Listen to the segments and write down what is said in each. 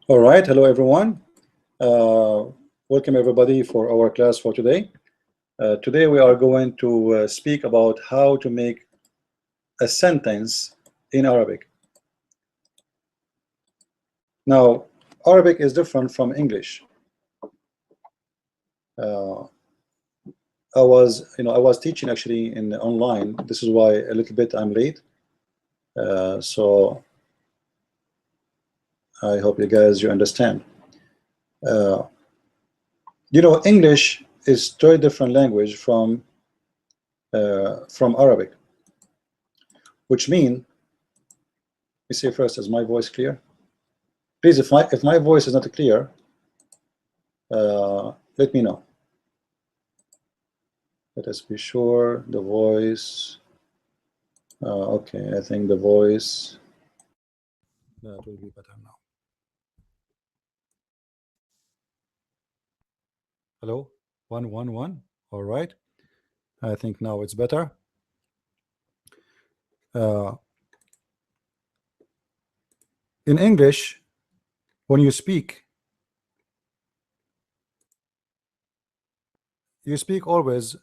All right, hello everyone. Welcome everybody for our class for today. Today we are going to speak about how to make a sentence in Arabic. Now, Arabic is different from English. I was teaching actually in online. This is why a little bit I'm late. So I hope you understand. English is very different language from Arabic, which mean. Let me see first, is my voice clear? Please, if my voice is not clear, let me know. Let us be sure the voice. Okay, I think the voice. That will be better now. Hello, 111. All right. I think now it's better. In English, when you speak always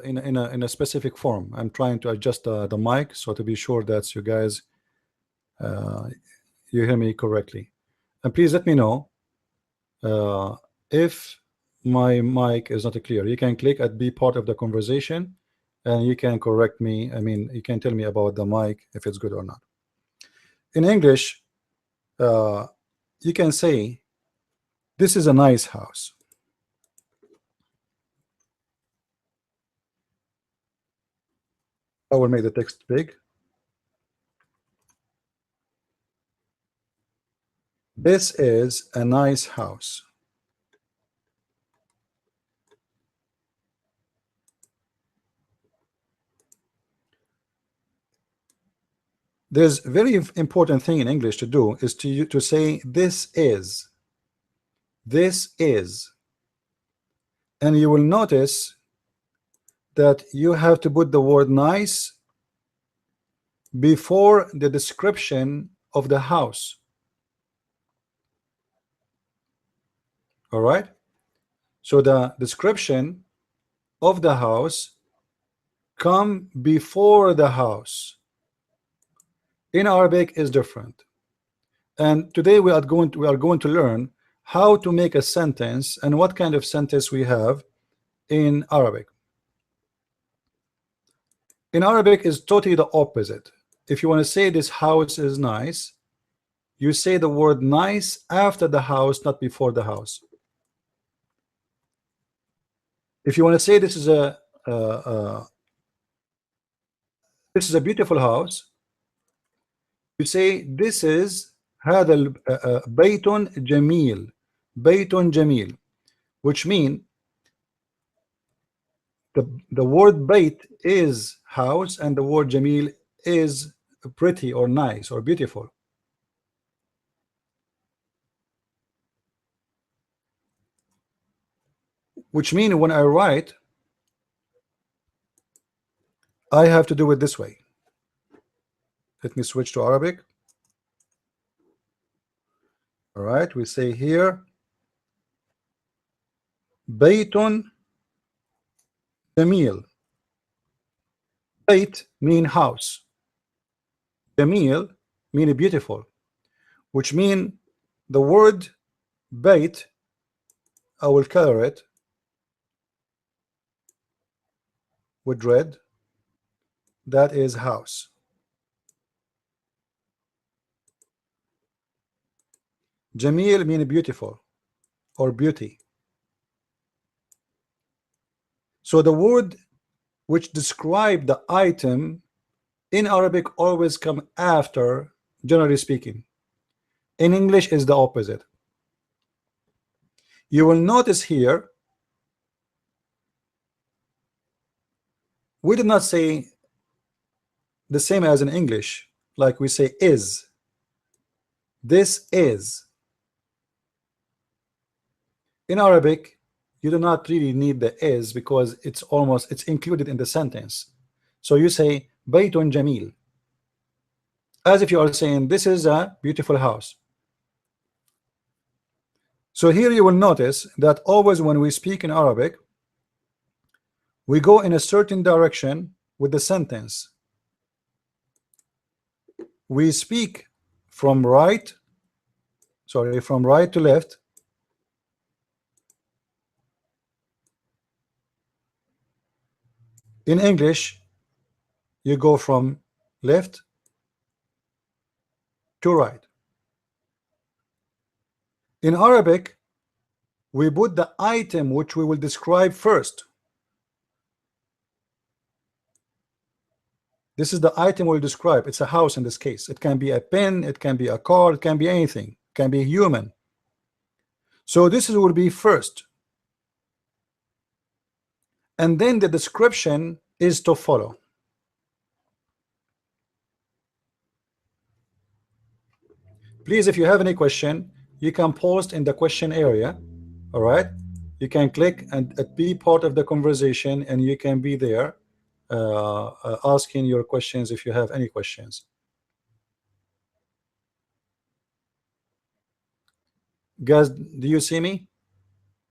in a specific form. I'm trying to adjust the mic so to be sure that you guys you hear me correctly. And please let me know if my mic is not clear. You can click at be part of the conversation and you can correct me. I mean, you can tell me about the mic if it's good or not. In English, you can say, this is a nice house. I will make the text big. This is a nice house. There's a very important thing in English to do is to say this is. This is. And you will notice that you have to put the word nice before the description of the house. All right. So the description of the house come before the house. In Arabic is different. And today we are going to learn how to make a sentence and what kind of sentence we have in Arabic. In Arabic is totally the opposite. If you want to say this house is nice, you say the word nice after the house, not before the house. If you want to say this is a beautiful house, you say this is هذا بيت جميل, بيت جميل, which mean the word bait is house and the word jamil is pretty or nice or beautiful. Which mean when I write, I have to do it this way. Let me switch to Arabic. All right, we say here Baytun Jamil. Bayt mean house. Jamil mean beautiful, which mean the word bayt, I will color it with red. That is house. Jamil mean beautiful or beauty. So the word which describe the item in Arabic always come after, generally speaking. In English is the opposite. You will notice here we did not say the same as in English, like we say is. This is. In Arabic, you do not really need the is because it's included in the sentence. So you say Baytun Jamil, as if you are saying this is a beautiful house. So here you will notice that always when we speak in Arabic, we go in a certain direction with the sentence. We speak from right to left. In English, you go from left to right. In Arabic, we put the item which we will describe first. This is the item we'll describe. It's a house in this case. It can be a pen, it can be a car, it can be anything, it can be a human. So this will be first. And then the description is to follow. Please, if you have any question, you can post in the question area. All right, you can click and be part of the conversation, and you can be there asking your questions if you have any questions. Guys, do you see me?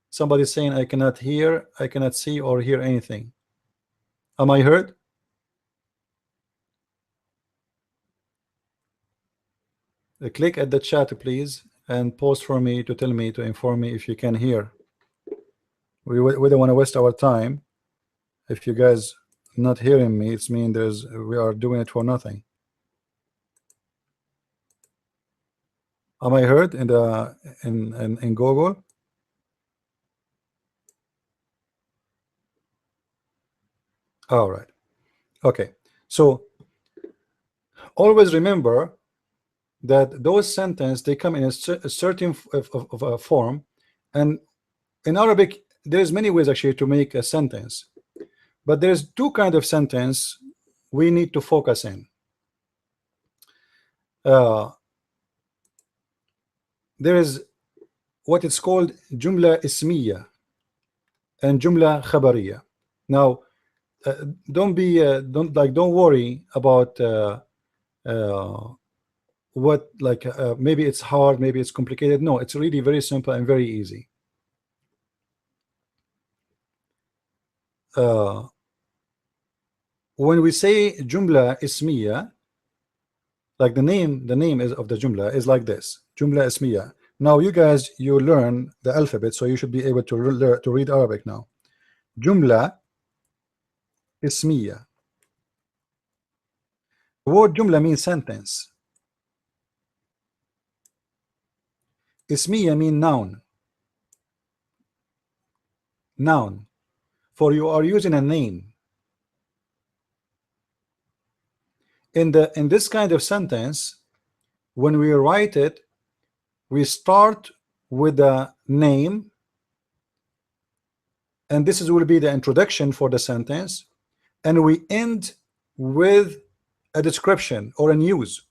Somebody saying I cannot hear, I cannot see or hear anything. Am I heard? Click at the chat, please, and post for me to tell me, to inform me if you can hear. We don't want to waste our time. If you guys not hearing me, it's mean we are doing it for nothing. Am I heard in the in Google? All right. Okay. So always remember that those sentences, they come in a certain form, and in Arabic there's many ways actually to make a sentence, but there's two kind of sentence we need to focus in. There is what it's called Joomla Ismiya and Joomla Khabariya. Now don't worry about what maybe it's hard, maybe it's complicated. No, it's really very simple and very easy. When we say Joomla Ismiya, like the name is of the Joomla is like this, Joomla Ismiya. Now you guys, you learn the alphabet, so you should be able to read Arabic now. Joomla Ismiya. The word Joomla means sentence. Ismiya mean noun. Noun. For you are using a name. In this kind of sentence, when we write it, we start with the name, and this will be the introduction for the sentence, and we end with a description or a news.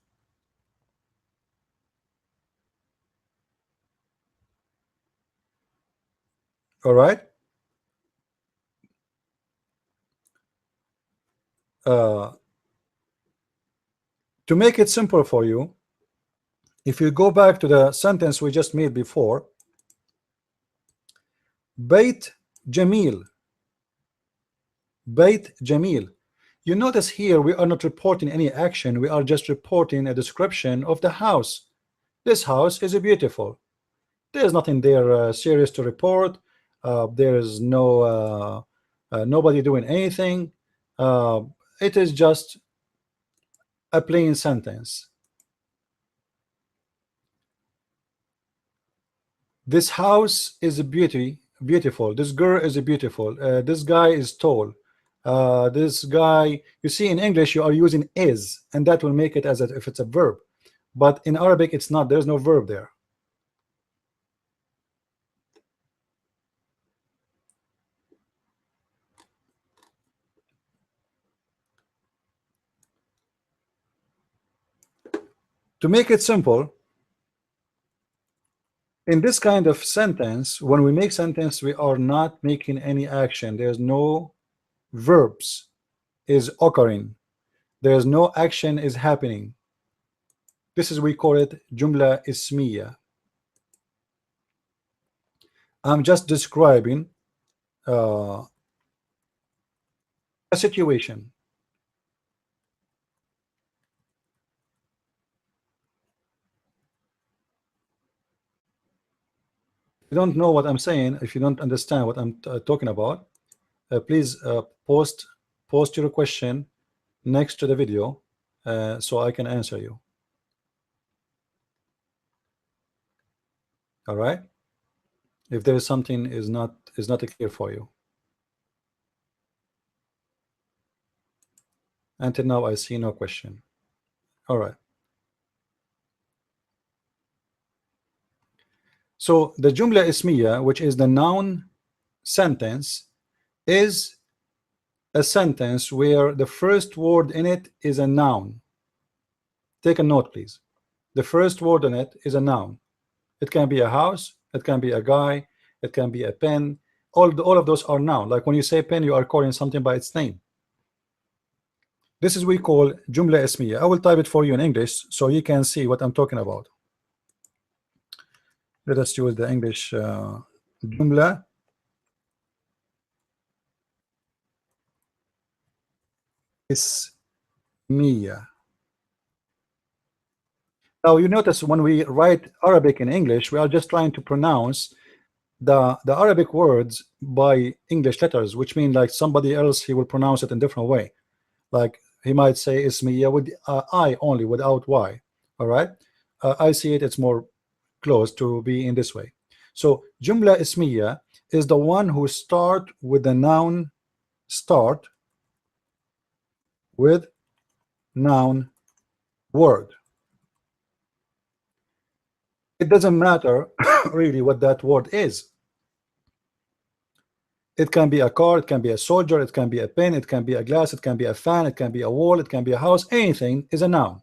All right. To make it simple for you, if you go back to the sentence we just made before, Bait Jamil. Bait Jamil. You notice here we are not reporting any action, we are just reporting a description of the house. This house is beautiful. There's nothing there serious to report. There is no nobody doing anything. It is just a plain sentence. This house is beautiful. This girl is beautiful. This guy is tall. This guy, you see, in English you are using is, and that will make it as if it's a verb, but in Arabic it's not. There's no verb there. To make it simple, in this kind of sentence, when we make sentence, we are not making any action. There's no verbs is occurring. There's no action is happening. This is, we call it Joomla Ismiya. I'm just describing a situation. If you don't know what I'm saying, if you don't understand what I'm talking about, please post your question next to the video so I can answer you. All right, if there is something is not clear for you. Until now I see no question. All right, so the Joomla Ismiya, which is the noun sentence, is a sentence where the first word in it is a noun. Take a note, please. The first word in it is a noun. It can be a house, it can be a guy, it can be a pen. All of those are noun. Like when you say pen, you are calling something by its name. This is we call Joomla Ismiya. I will type it for you in English so you can see what I'm talking about. Let us use the English Joomla Ismiya. Now you notice when we write Arabic in English, we are just trying to pronounce the Arabic words by English letters, which mean like somebody else he will pronounce it in different way. Like he might say Ismiya with I only, without Y. All right, I see it, it's more close to be in this way. So Joomla Ismiya is the one who start with the noun, start with noun word. It doesn't matter really what that word is. It can be a car, it can be a soldier, it can be a pen, it can be a glass, it can be a fan, it can be a wall, it can be a house. Anything is a noun.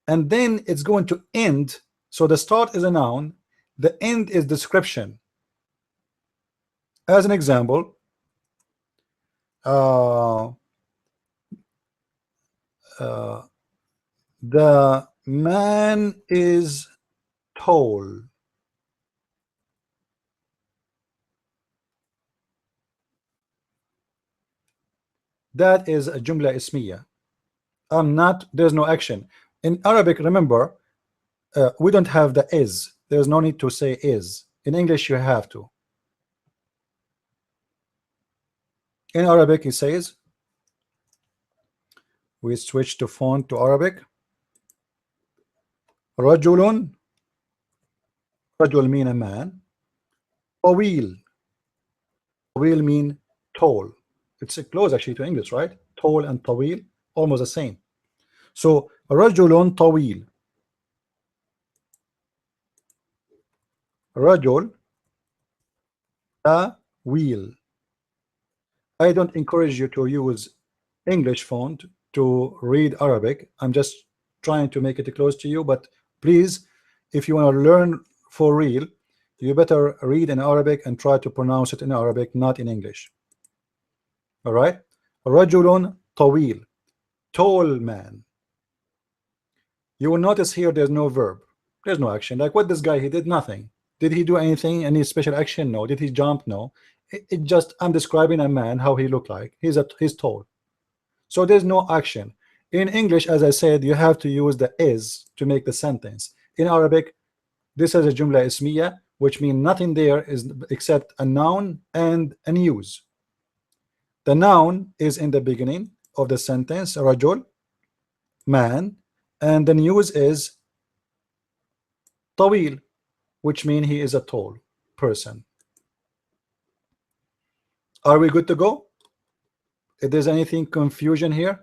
And then it's going to end. So the start is a noun, the end is description. As an example, the man is tall. That is a Joomla Ismiya. There's no action. In Arabic, remember, we don't have the is. There's no need to say is. In English, you have to. In Arabic, it says, we switch to font to Arabic. رجل, رجل mean a man. طويل, طويل mean tall. It's close actually to English, right? Tall and طويل, almost the same. So رجل طويل. رجل طويل. I don't encourage you to use English font to read Arabic. I'm just trying to make it close to you, but please, if you want to learn for real, you better read in Arabic and try to pronounce it in Arabic, not in English. All right, رجل طويل, tall man. You will notice here there's no verb, there's no action. Like what this guy, he did nothing. Did he do anything, any special action? No. Did he jump? No. It just, I'm describing a man, how he looked like. He's tall. So there's no action. In English, as I said, you have to use the is to make the sentence. In Arabic, this is a Joomla Ismiya, which means nothing there is except a noun and an use. The noun is in the beginning of the sentence, rajul, man, and the use is tawil, which means he is a tall person. Are we good to go? If there's anything confusion here,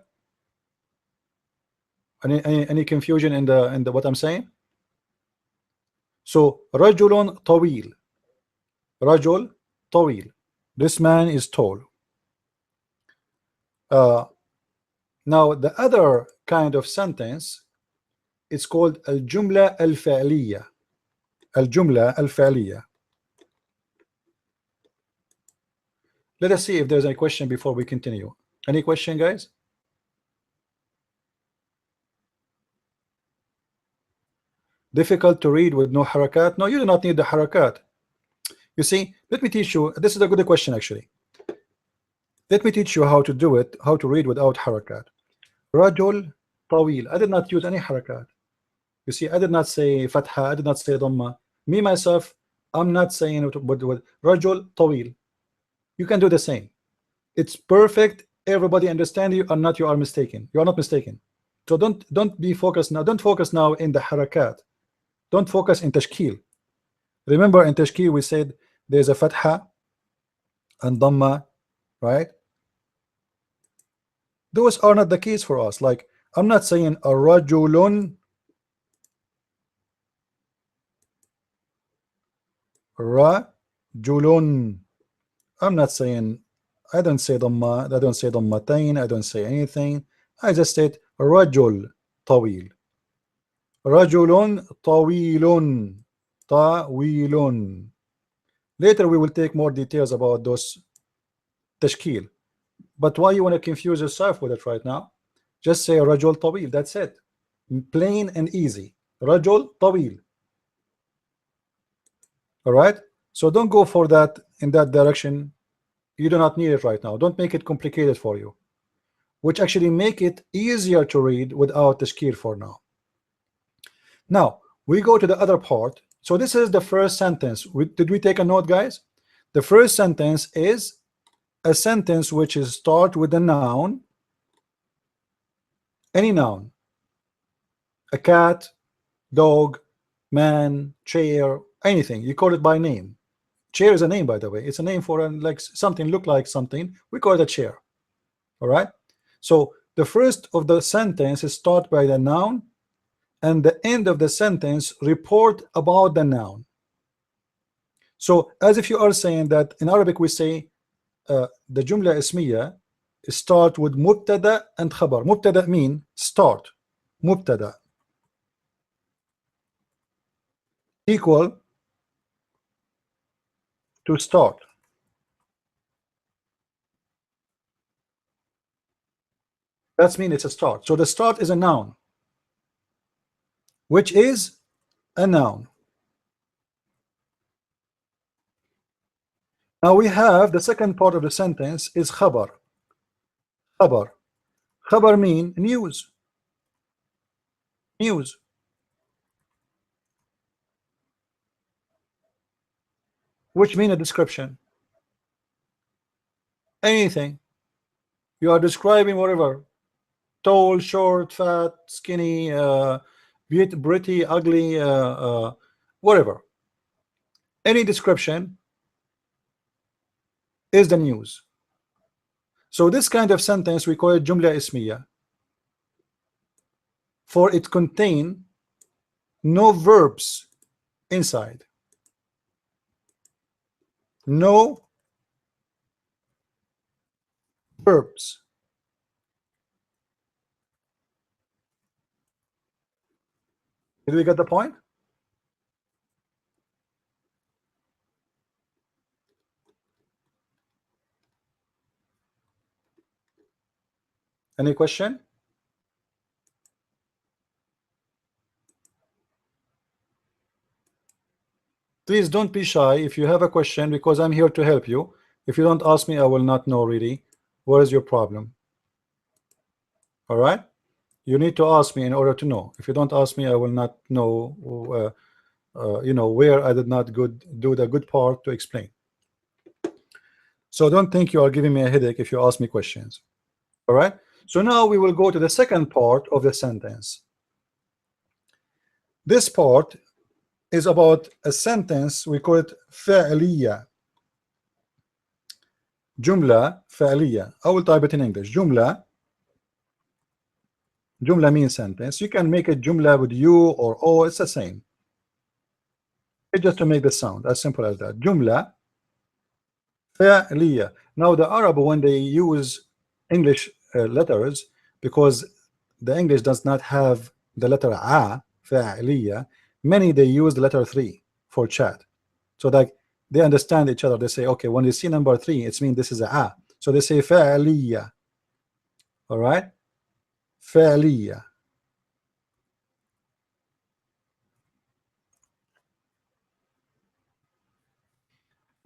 any confusion in the what I'm saying? So rajulun tawil, rajul tawil, this man is tall. Now the other kind of sentence, it's called al-Joomla al-Fi'liya. Al-Joomla al-Fi'liya. Let us see if there's any question before we continue. Any question, guys? Difficult to read with no harakat? No, you do not need the harakat. You see, let me teach you. This is a good question actually. Let me teach you how to do it, how to read without harakat. رجل طويل. I did not use any harakat. You see, I did not say fatha, I did not say dhamma. Me myself, I'm not saying it with رجل طويل. You can do the same. It's perfect. Everybody understand you or not, you are mistaken. You are not mistaken. So don't be focused now. Don't focus now in the harakat. Don't focus in tashkil. Remember in tashkil we said there's a fatha and dhamma, right? Those are not the keys for us. Like I'm not saying a rajulun, rajulun. I'm not saying, I don't say dhamma, I don't say dhammatain, I don't say anything. I just said rajul tawil. Rajulun tawilun. Tawilun. Later we will take more details about those tashkil. But why you want to confuse yourself with it right now? Just say rajul tawil, that's it. Plain and easy. Rajul tawil. All right? So don't go for that in that direction. You do not need it right now. Don't make it complicated for you, which actually make it easier to read without tashkil for now. Now we go to the other part. So this is the first sentence. Did we take a note, guys? The first sentence is a sentence which is start with a noun, any noun, a cat, dog, man, chair, anything. You call it by name. Chair is a name, by the way. It's a name for like something look like something. We call it a chair. All right. So the first of the sentence is start by the noun, and the end of the sentence report about the noun. So as if you are saying that in Arabic we say the Joomla Ismiya start with mubtada and khabar. Mubtada mean start. Mubtada equal to start. That's mean it's a start. So the start is a noun, which is a noun. Now we have the second part of the sentence is khabar. Khabar. Khabar mean news. News. Which mean a description. Anything. You are describing whatever. Tall, short, fat, skinny, pretty, ugly, whatever. Any description is the news. So this kind of sentence we call it Joomla Ismiya, for it contain no verbs inside. No verbs. Did we get the point? Any question? Please don't be shy if you have a question, because I'm here to help you. If you don't ask me, I will not know really what is your problem. All right, you need to ask me in order to know. If you don't ask me, I will not know you know, where I did not do the good part to explain. So don't think you are giving me a headache if you ask me questions. All right, so now we will go to the second part of the sentence. This part is about a sentence, we call it فعلية. Joomla Fi'liya. I will type it in English. Joomla means sentence. You can make it Joomla with U or O, it's the same. It's just to make the sound, as simple as that. Joomla Fi'liya. Now the Arab, when they use English letters, because the English does not have the letter A, Fi'liya, many they use the letter 3 for chat. So like they understand each other. They say, okay, when you see number 3, it means this is a. So they say Fi'liya. All right, Fi'liya.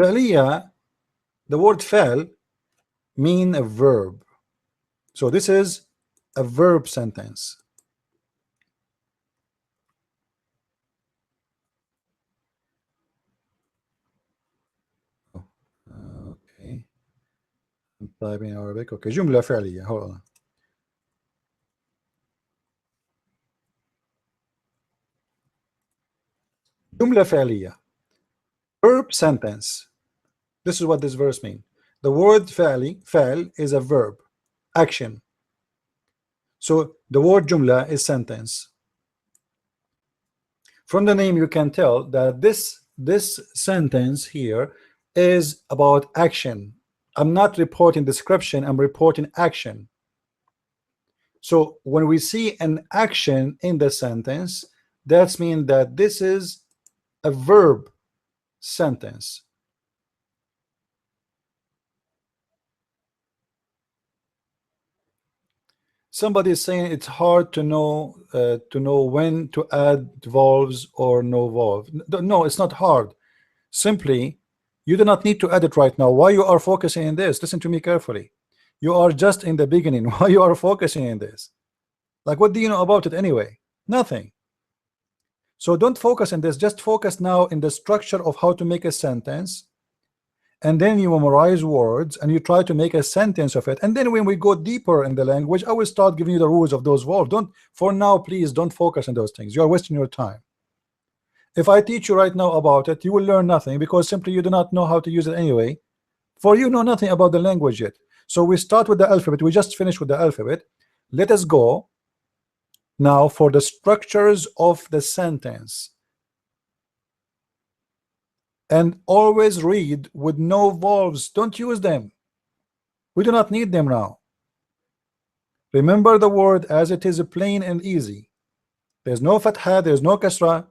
فعلية, the word فعل mean a verb. So this is a verb sentence. Okay, I'm typing Arabic. Okay, جملة فعلية. Hold on. جملة فعلية, verb sentence. This is what this verse means. The word فعل is a verb, action. So the word جملة is sentence. From the name you can tell that this sentence here is about action. I'm not reporting description, I'm reporting action. So when we see an action in the sentence, that means that this is a verb sentence. Somebody is saying it's hard to know when to add vowels or no vowels. No, it's not hard. Simply, you do not need to add it right now. Why you are focusing in this? Listen to me carefully. You are just in the beginning. Why you are focusing in this? Like, what do you know about it anyway? Nothing. So don't focus on this. Just focus now in the structure of how to make a sentence, and then you memorize words and you try to make a sentence of it. And then when we go deeper in the language, I will start giving you the rules of those verbs. Don't, for now, please don't focus on those things. You are wasting your time. If I teach you right now about it, you will learn nothing, because simply you do not know how to use it anyway. For you know nothing about the language yet. So we start with the alphabet. We just finished with the alphabet. Let us go now for the structures of the sentence. And always read with no vowels. Don't use them. We do not need them now. Remember the word as it is, plain and easy. There's no fatha, there's no kasra.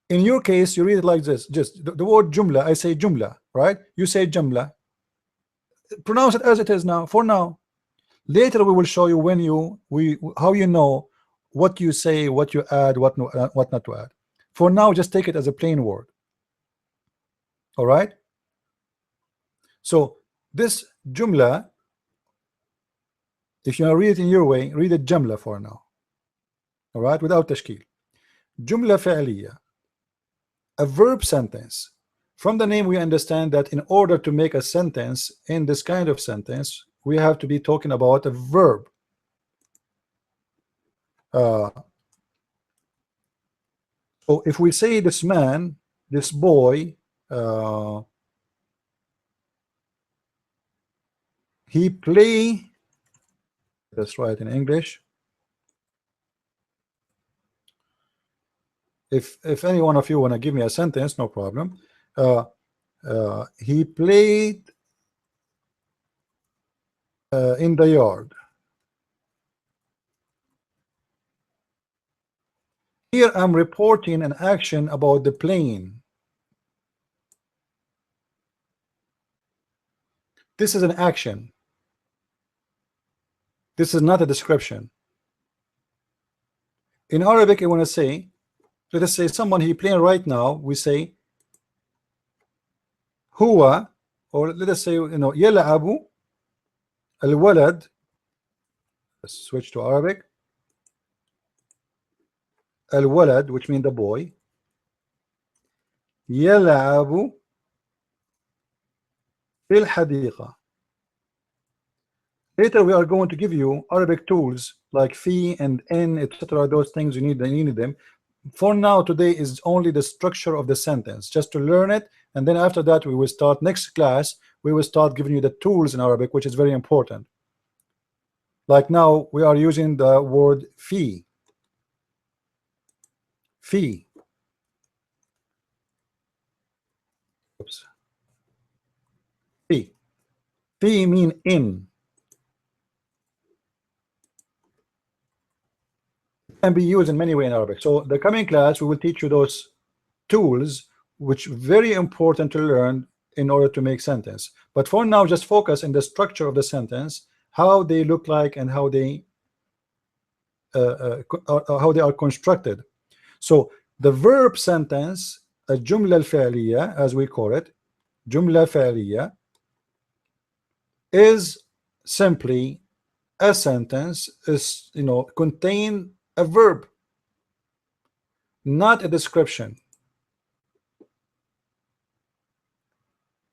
In your case, you read it like this. Just the word jumla, I say jumla, right? You say jumla. Pronounce it as it is now, for now. Later we will show you when how you know what you say, what you add, what not to add. For now, just take it as a plain word. All right? So this jumla, if you read it in your way, read it jumla for now. All right, without tashkil. Jumla fi'liya, a verb sentence. From the name we understand that in order to make a sentence in this kind of sentence, we have to be talking about a verb. So if we say this man, this boy, he play, that's right in English. If any one of you want to give me a sentence, no problem. He played in the yard. Here I'm reporting an action about the plane. This is an action. This is not a description. In Arabic, I want to say, let us say someone he playing right now, we say huwa, or let us say, يلعب الولد. Let's switch to Arabic. الولد, which means the boy. يلعب في الحديقة. Later we are going to give you Arabic tools like fi and in, etc. Those things you need them. For now, today is only the structure of the sentence, just to learn it, and then after that we will start next class. We will start giving you the tools in Arabic, which is very important. Like now we are using the word fi. Fi. Oops. Fi. Fi mean in. Can be used in many ways in Arabic. So the coming class we will teach you those tools, which very important to learn in order to make sentence. But for now, just focus in the structure of the sentence, how they look like and how they are constructed. So the verb sentence الجملة الفعلية, as we call it, جملة فعلية, is simply a sentence, is, contain a verb, not a description.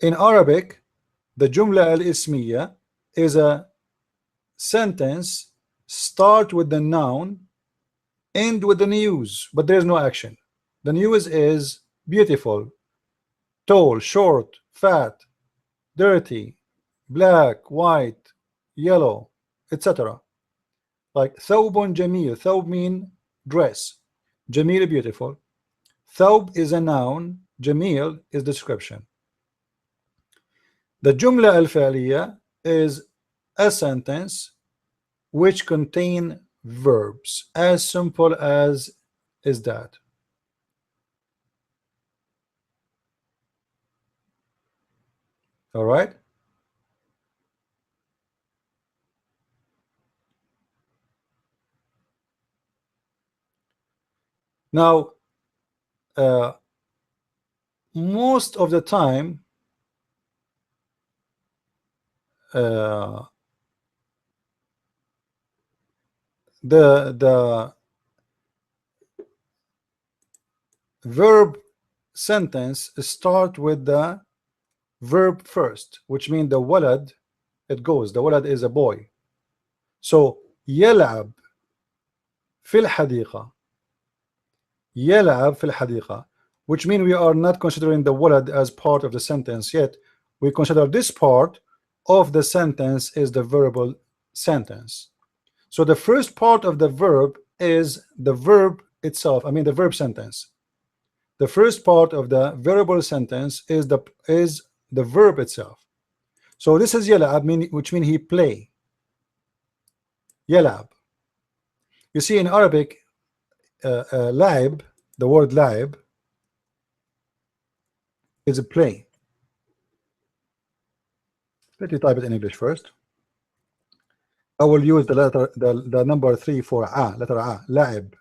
In Arabic, the Joomla Ismiya is a sentence, start with the noun, end with the news, but there is no action. The news is beautiful, tall, short, fat, dirty, black, white, yellow, etc. Like ثوب جميل. ثوب mean dress. جميل, beautiful. ثوب is a noun. جميل is description. The Jumla al-Fi'liya is a sentence which contain verbs, as simple as is that. All right. Now, most of the time, the verb sentence start with the verb first, which means the walad, it goes, the walad is a boy. So يلعب في الحديقة, يلعب في الحديقة, which means we are not considering the walad as part of the sentence yet. We consider this part of the sentence is the verbal sentence. So the first part of the verb is the verb itself, I mean the verb sentence. The first part of the verbal sentence is the verb itself. So this is يلعب, which means he play. يلعب. You see in Arabic, لعب, the word لعب is a play. Let me type it in English first. I will use the letter, the number 3 for a, letter a, لعب.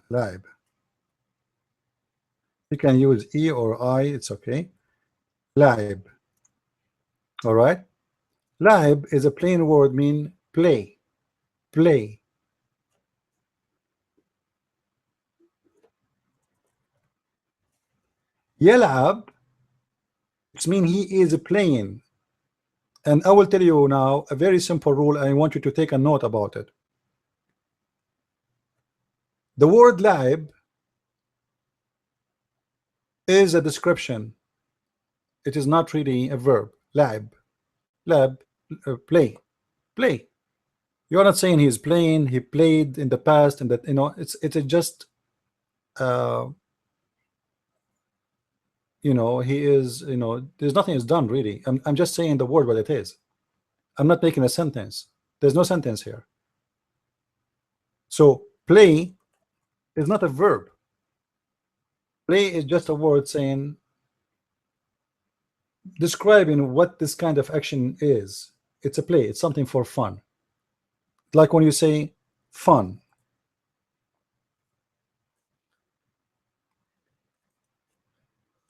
لعب. You can use e or I, it's okay. لعب. All right. لعب is a plain word, mean play, play. يلعب, it means he is playing. And I will tell you now a very simple rule. I want you to take a note about it. The word لعب is a description. It is not really a verb. لعب, لعب, play, play. You are not saying he's playing, he played in the past, and that, it's just he is, there's nothing is done really. I'm just saying the word what it is. I'm not making a sentence. There's no sentence here. So play is not a verb. Play is just a word saying, describing what this kind of action is. It's a play, it's something for fun. Like when you say fun.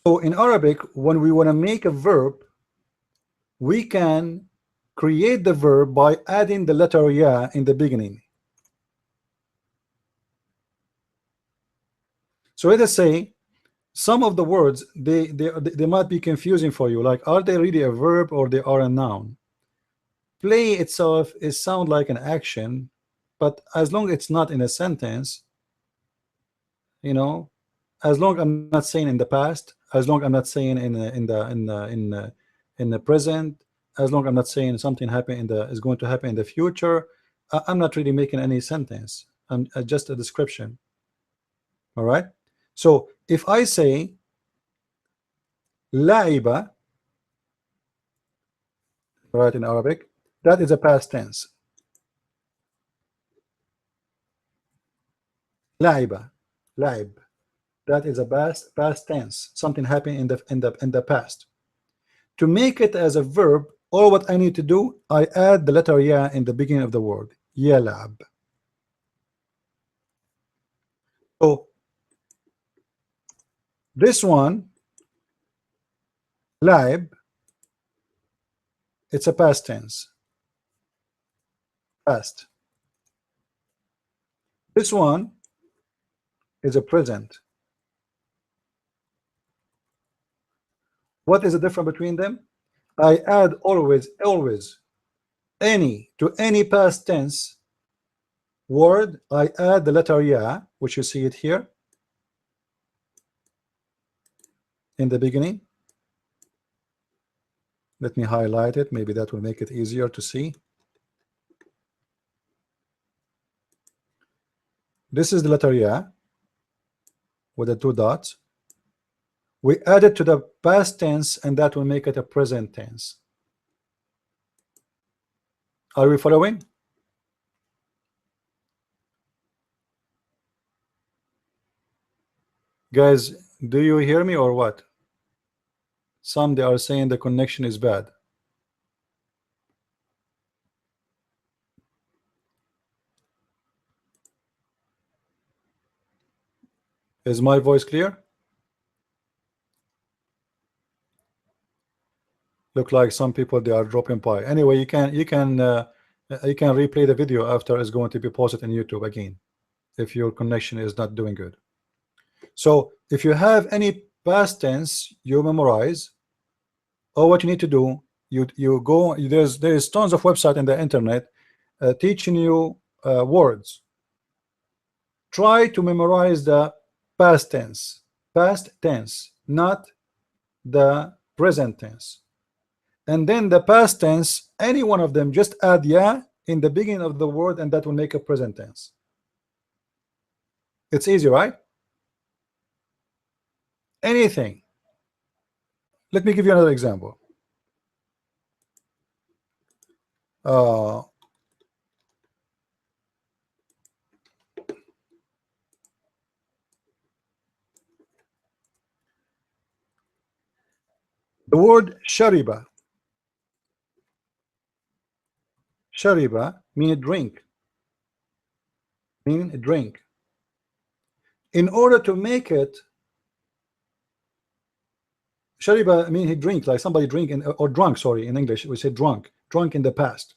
So in Arabic, when we want to make a verb, we can create the verb by adding the letter ya in the beginning. So let us say some of the words, they might be confusing for you, like are they really a verb or they are a noun? Play itself is sound like an action, but as long as it's not in a sentence, as long I'm not saying in the past, as long I'm not saying in the present, as long I'm not saying something happen is going to happen in the future, I'm not really making any sentence. I'm just a description. All right. So if I say لعب, right, in Arabic, that is a past tense. لعب, لعب, that is a past tense. Something happened in the past. To make it as a verb, all what I need to do, I add the letter ya in the beginning of the word. يلعب. So this one, لعب, it's a past tense, past. This one is a present. What is the difference between them? I add always any to any past tense word, I add the letter ya, which you see it here in the beginning. Let me highlight it, maybe that will make it easier to see. This is the letter ya with the two dots. We add it to the past tense, and that will make it a present tense. Are we following? Guys, do you hear me or what? Some they are saying the connection is bad. Is my voice clear? Look like some people they are dropping by. Anyway, you can replay the video after it's going to be posted on YouTube again if your connection is not doing good. So if you have any past tense you memorize, or what you need to do, you go, there's tons of website in the internet teaching you words. Try to memorize the past tense, not the present tense. And then the past tense, any one of them, just add ya in the beginning of the word, and that will make a present tense. It's easy, right? Anything. Let me give you another example. The word shariba. Shariba mean drink. Mean drink. In order to make it, shariba mean he drink, like somebody drink or drunk, sorry, in English we say drunk in the past.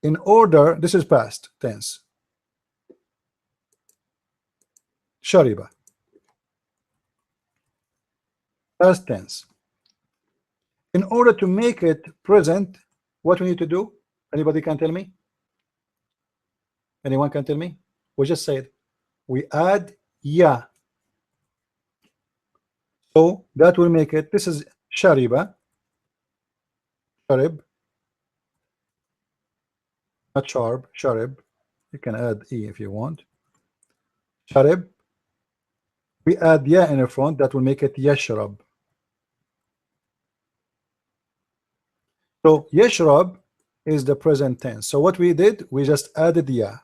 In order, this is past tense. Shariba, past tense. In order to make it present, what we need to do? Anybody can tell me? Anyone can tell me? We just said we add ya, so that will make it. This is shariba, sharib, not sharb, sharib. You can add e if you want. Sharib. We add ya in the front, that will make it yashrab. So yashrab is the present tense. So what we did, we just added ya.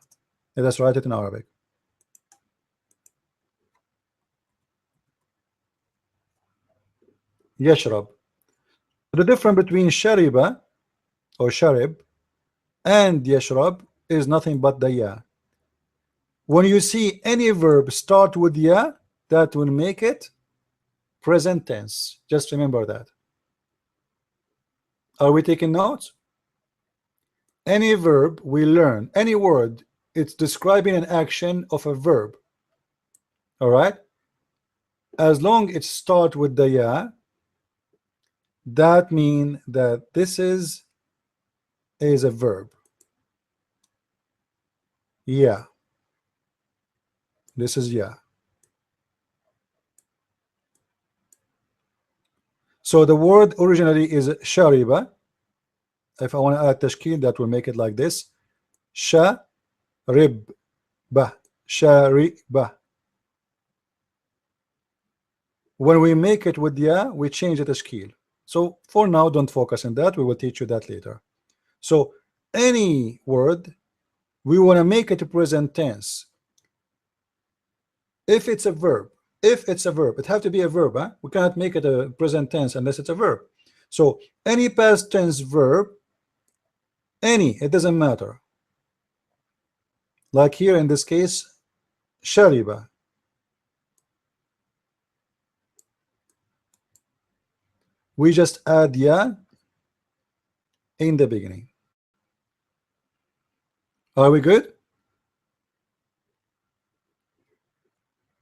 Let's write it in Arabic. Yashrab. The difference between shariba or sharib and yashrab is nothing but the ya. When you see any verb start with ya, that will make it present tense. Just remember that. Are we taking notes? Any verb we learn, any word, it's describing an action of a verb. All right, as long it start with the ya, that mean that this is a verb. Yeah, this is yeah. So the word originally is shariba. If I want to add tashkil, that will make it like this: sharibba, shariba. When we make it with ya, we change the tashkil. So for now, don't focus on that. We will teach you that later. So any word, we want to make it a present tense. If it's a verb, it have to be a verb. Huh? We cannot make it a present tense unless it's a verb. So any past tense verb, any, it doesn't matter. Like here in this case, شرب. We just add ya in the beginning. Are we good?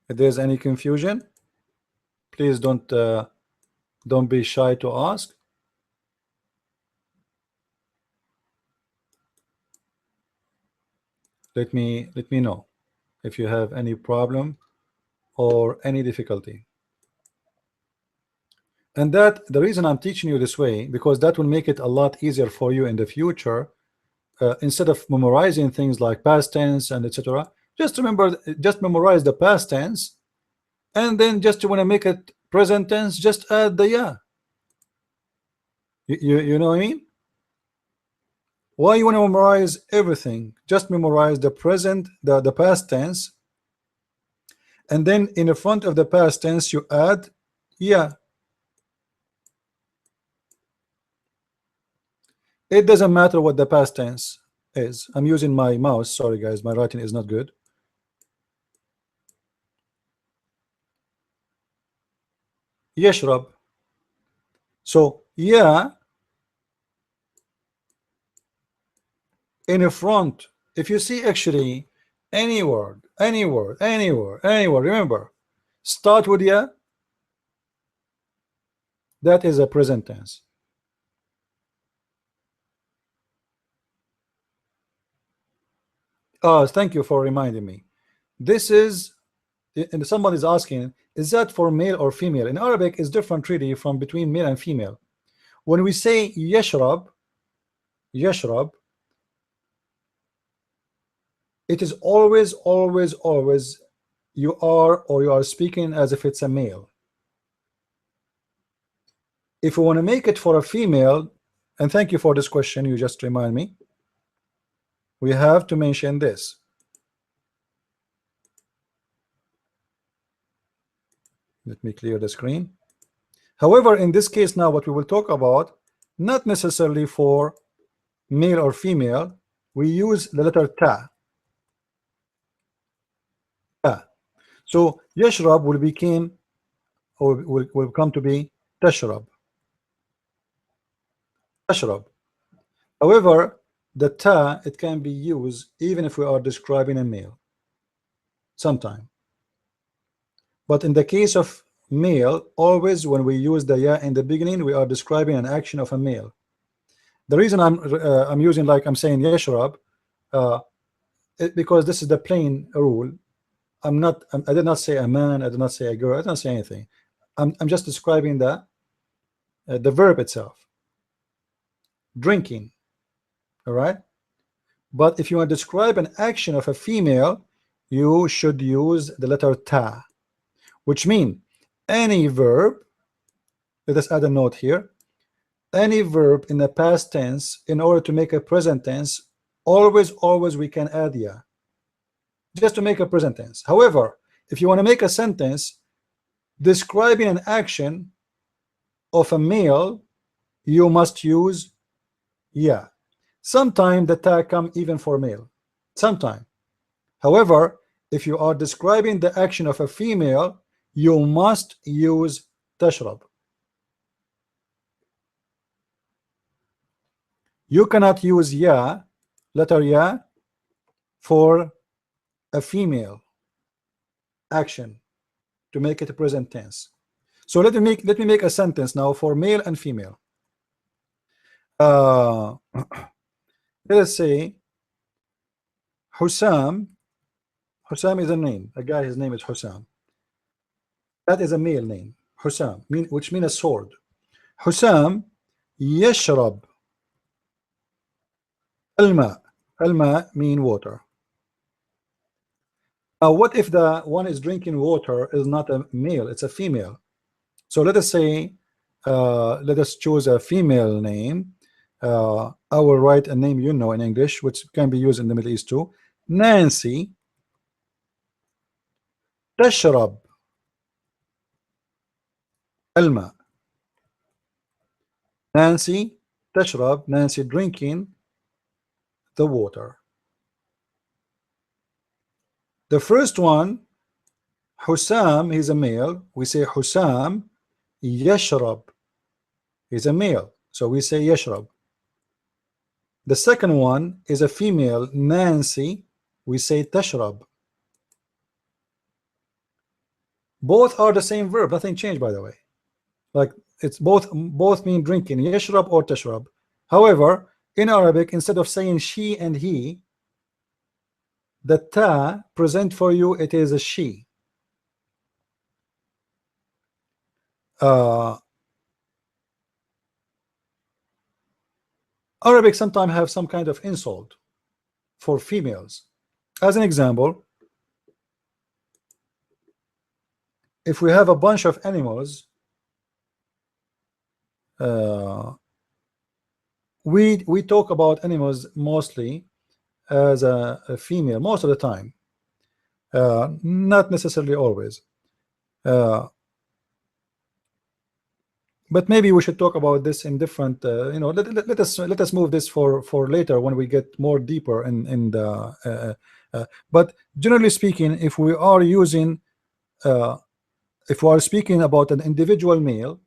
If there's any confusion, please don't be shy to ask. Let me know if you have any problem or any difficulty. And that the reason I'm teaching you this way, because that will make it a lot easier for you in the future. Instead of memorizing things like past tense and etc., just memorize the past tense, and then just want to make it present tense, just add the ya. You know what I mean? Why you want to memorize everything? Just memorize the present, the past tense, and then in the front of the past tense you add yeah. It doesn't matter what the past tense is. I'm using my mouse. Sorry guys, my writing is not good. يشرب. So yeah, in the front, if you see actually any word, remember, start with yeah, that is a present tense. Oh, thank you for reminding me. This is, and somebody's asking, is that for male or female? In Arabic is different really from between male and female. When we say يشرب, it is always you are speaking as if it's a male. If we want to make it for a female, and thank you for this question, you just remind me, we have to mention this. Let me clear the screen. However, in this case now, what we will talk about, not necessarily for male or female, we use the letter ta. So يشرب will become, or will come to be تشرب. However, the ta, it can be used even if we are describing a male sometime. But in the case of male, always when we use the ya in the beginning, we are describing an action of a male. The reason I'm using, like I'm saying يشرب, because this is the plain rule. I did not say a man, I did not say a girl, I did not say anything. I'm just describing the verb itself. Drinking. All right. But if you want to describe an action of a female, you should use the letter ta, which means any verb. Let us add a note here. Any verb in the past tense, in order to make a present tense, always we can add ya, just to make a present tense. However, if you want to make a sentence describing an action of a male, you must use ya. Sometime the ta come even for male, sometime. However, if you are describing the action of a female, you must use tashrab. You cannot use ya, letter ya, for a female action to make it a present tense. So let me make a sentence now for male and female. Let us say Hussam. Hussam is a name. A guy, his name is Hussam. That is a male name. Hussam, which means a sword. Hussam يشرب الماء. الماء mean water. Now, what if the one is drinking water is not a male, it's a female? So let us say, let us choose a female name. I will write a name you know in English, which can be used in the Middle East too. Nancy تشرب الماء. Nancy تشرب, Nancy drinking the water. The first one, Hussam, he's a male. We say Hussam yashrab. He's a male, so we say yashrab. The second one is a female, Nancy. We say tashrab. Both are the same verb. Nothing changed, by the way. Like it's both mean drinking, yashrab or tashrab. However, in Arabic, instead of saying she and he, the ta present for you, it is a she. Arabic sometimes have some kind of insult for females. As an example, if we have a bunch of animals, we talk about animals mostly as a female most of the time, not necessarily always. But maybe we should talk about this in different, let us move this for later when we get more deeper in the. But generally speaking, if we are using, if we are speaking about an individual male,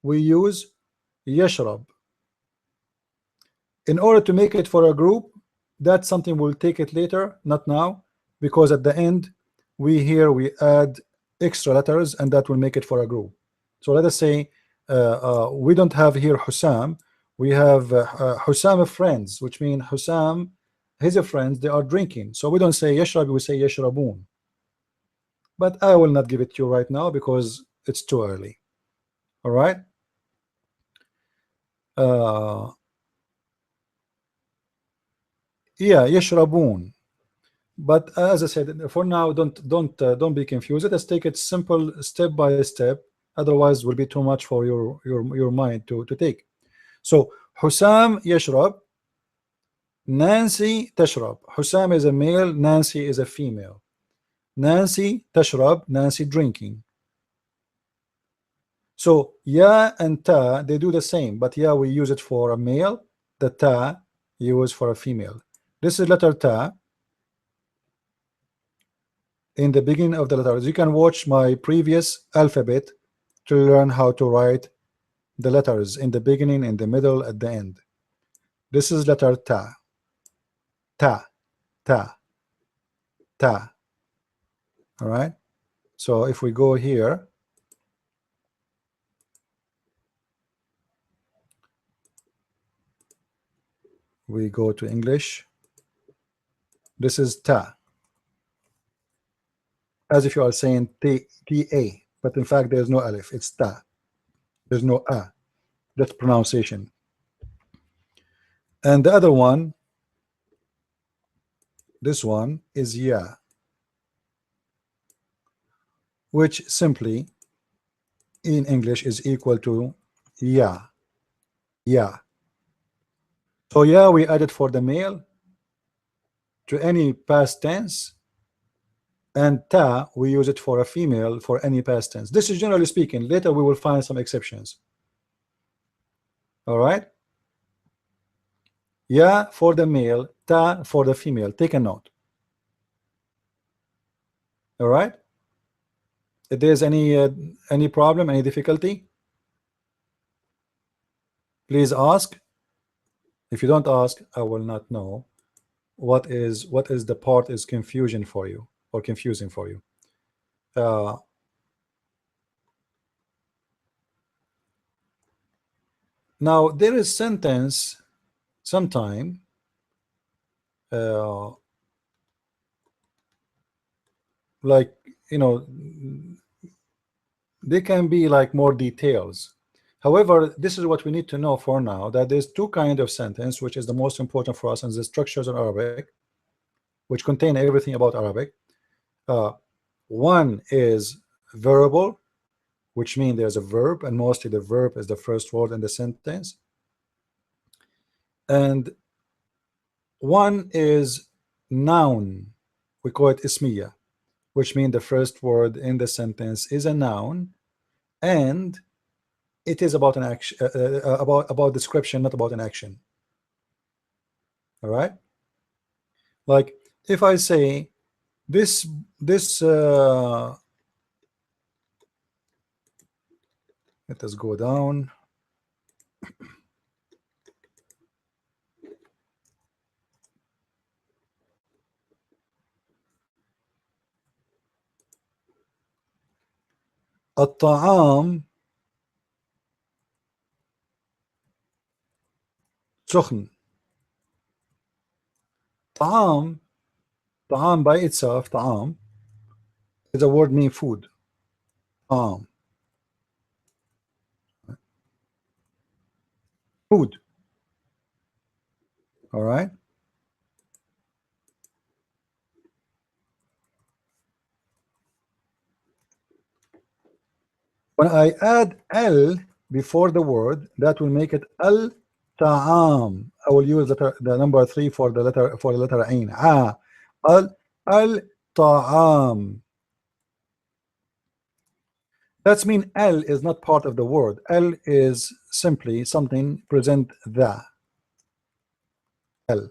we use yashrab. In order to make it for a group, that's something we'll take it later, not now, because at the end we add extra letters, and that will make it for a group. So let us say we don't have here Hussam, we have Hussam friends, which means Hussam, his friends, they are drinking. So we don't say yashrab, we say yashrabun. But I will not give it to you right now because it's too early. All right. Yeah, yashrabun. But as I said, for now, don't be confused. Let's take it simple, step by step. Otherwise, it will be too much for your mind to take. So Hussam yashrab, Nancy tashrab. Hussam is a male, Nancy is a female. Nancy tashrab, Nancy drinking. So ya and ta, they do the same, but ya we use it for a male, the ta use for a female. This is letter ta. In the beginning of the letters, you can watch my previous alphabet to learn how to write the letters in the beginning, in the middle, at the end. This is letter ta, ta, ta, ta. All right. So if we go here, we go to English. This is ta, as if you are saying ta, but in fact there's no alif. It's ta. There's no a. That's pronunciation. And the other one, this one is ya, which simply in English is equal to ya, ya. So yeah, we added for the male to any past tense, and ta we use it for a female for any past tense. This is generally speaking. Later we will find some exceptions. All right. Ya for the male, ta for the female. Take a note. All right. If there's any problem, any difficulty, please ask. If you don't ask, I will not know what is the part is confusion for you or confusing for you. Now there is sentence sometime like they can be like more details. However, this is what we need to know for now, that there's two kind of sentence which is the most important for us in the structures of Arabic, which contain everything about Arabic. One is verbal, which means there's a verb, and mostly the verb is the first word in the sentence. And one is noun, we call it Ismiya, which means the first word in the sentence is a noun, and it is about an action, about description, not about an action. All right. Like if I say This let us go down. الطعام سخن. طعام طعام by itself, طعام is a word mean food. طعام, food. All right. When I add L before the word, that will make it al ta'am. I will use the number 3 for the letter ain. Al ta'am. That's mean L is not part of the word. L is simply something present the L.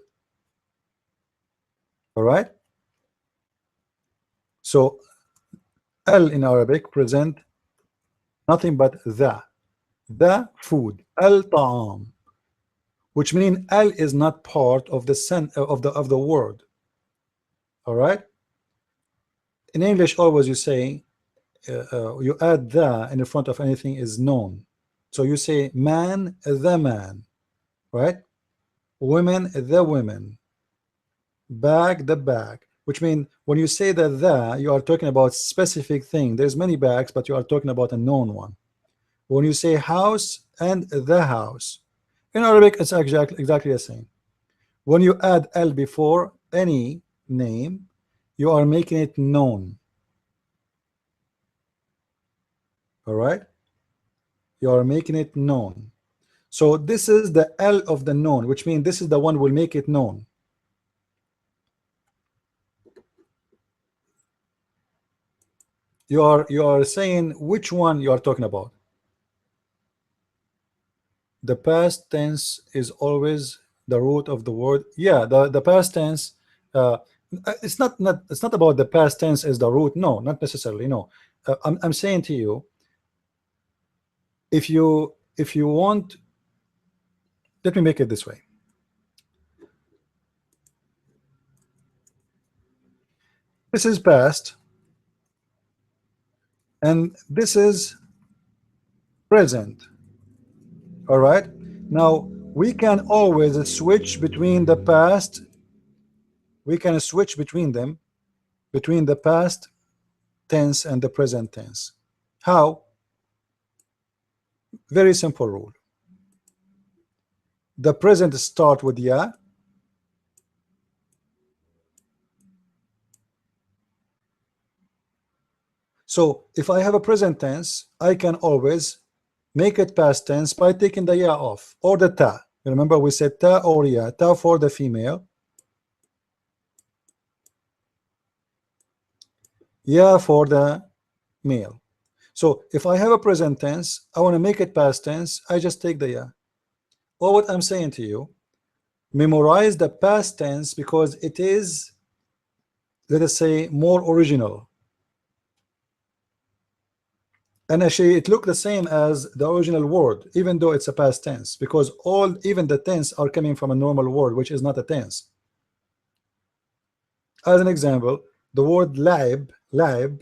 All right. So L in Arabic present nothing but the food, al ta'am, which means al is not part of the word. All right. In English, always you say you add the in the front of anything is known. So you say man, the man, right? Women, the women, bag, the bag, which means when you say the you are talking about specific thing. There's many bags, but you are talking about a known one. When you say house and the house, in Arabic it's exactly the same. When you add L before any name, you are making it known. All right, you are making it known. So this is the L of the known, which means this is the one will make it known. You are saying which one you are talking about. The past tense is always the root of the word. Yeah, the past tense. It's not about the past tense as the root. No, not necessarily. No, I'm saying to you, if you want, let me make it this way. This is past, and this is present. All right. Now we can always switch between the past. We can switch between them, between the past tense and the present tense. How? Very simple rule. The present start with ya. So if I have a present tense, I can always make it past tense by taking the ya off, or the ta. Remember we said ta or ya. Ta for the female, ya for the male. So if I have a present tense, I want to make it past tense, I just take the ya. Or what I'm saying to you, memorize the past tense because it is, let us say, more original. And actually it looked the same as the original word, even though it's a past tense, because even the tense are coming from a normal word, which is not a tense. As an example, the word laib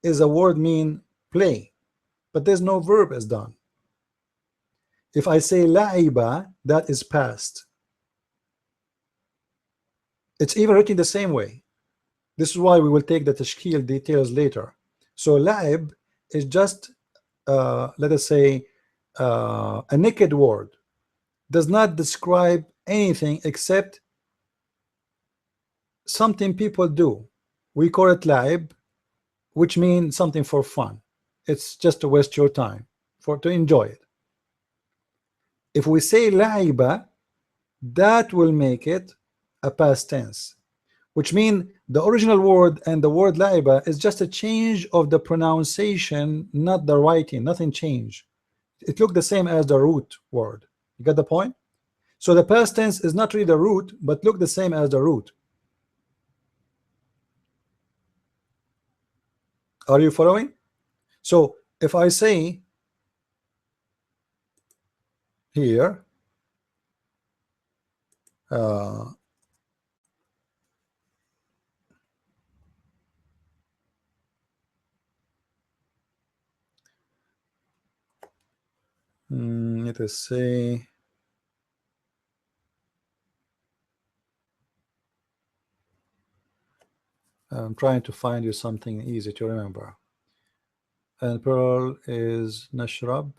is a word mean play, but there's no verb is done. If I say laiba, that is past. It's even written the same way. This is why we will take the tashkil details later. So laib is just let us say a naked word, does not describe anything except something people do. We call it laib, which means something for fun. It's just to waste your time, to enjoy it. If we say laiba, that will make it a past tense, which means the original word and the word laiba is just a change of the pronunciation, not the writing. Nothing changed. It looked the same as the root word. You got the point? So the past tense is not really the root, but look the same as the root. Are you following? So if I say here let us say I'm trying to find you something easy to remember. And plural is nashrab.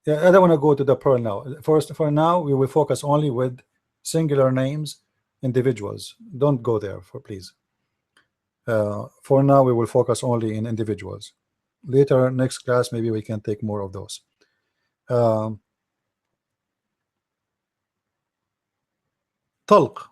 Yeah, I don't want to go to the plural now. First, for now, we will focus only with singular names, individuals. Don't go there, for please. For now, we will focus only in individuals. Later, next class, maybe we can take more of those. طلق.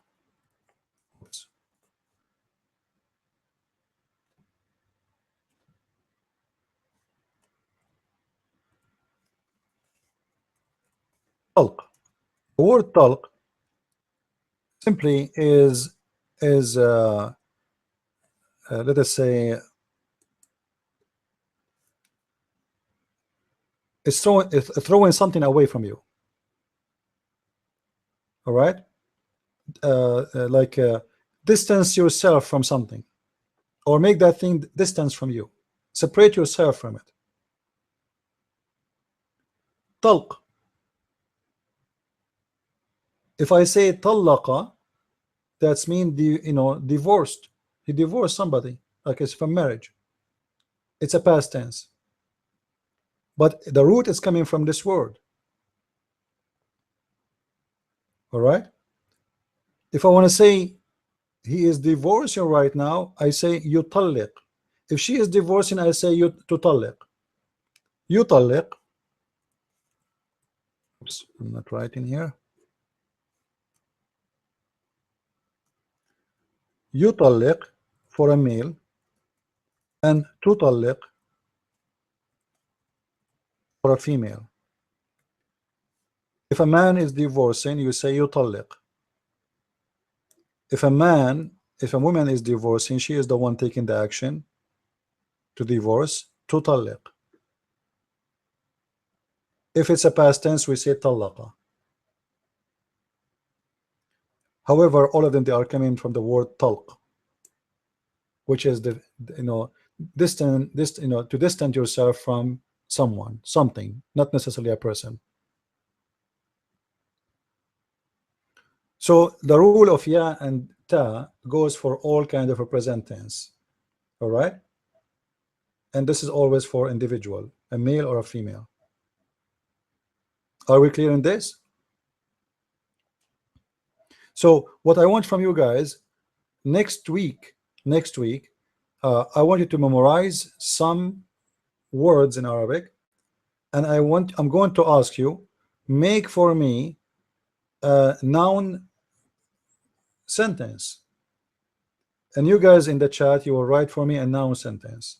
طلق. The word طلق simply is let us say it's throwing something away from you. All right, like distance yourself from something, or make that thing distance from you. Separate yourself from it. طلق. If I say طلق, that's mean divorced. He divorced somebody, like it's from marriage. It's a past tense, but the root is coming from this word. All right. If I want to say he is divorcing right now, I say يطلق. If she is divorcing, I say تطلق. يطلق. Oops, I'm not writing here. يطلق for a male, and تطلق for a female. If a man is divorcing, you say يطلق. If a woman is divorcing, she is the one taking the action to divorce. تطلق. If it's a past tense, we say طلق. However, all of them, they are coming from the word طلق, which is the to distance yourself from someone, something, not necessarily a person. So the rule of ya and ta goes for all kind of a present tense. All right, and this is always for individual, a male or a female. Are we clear in this? So what I want from you guys next week, I want you to memorize some words in Arabic, and I'm going to ask you, make for me a noun sentence, and you guys in the chat, you will write for me a noun sentence,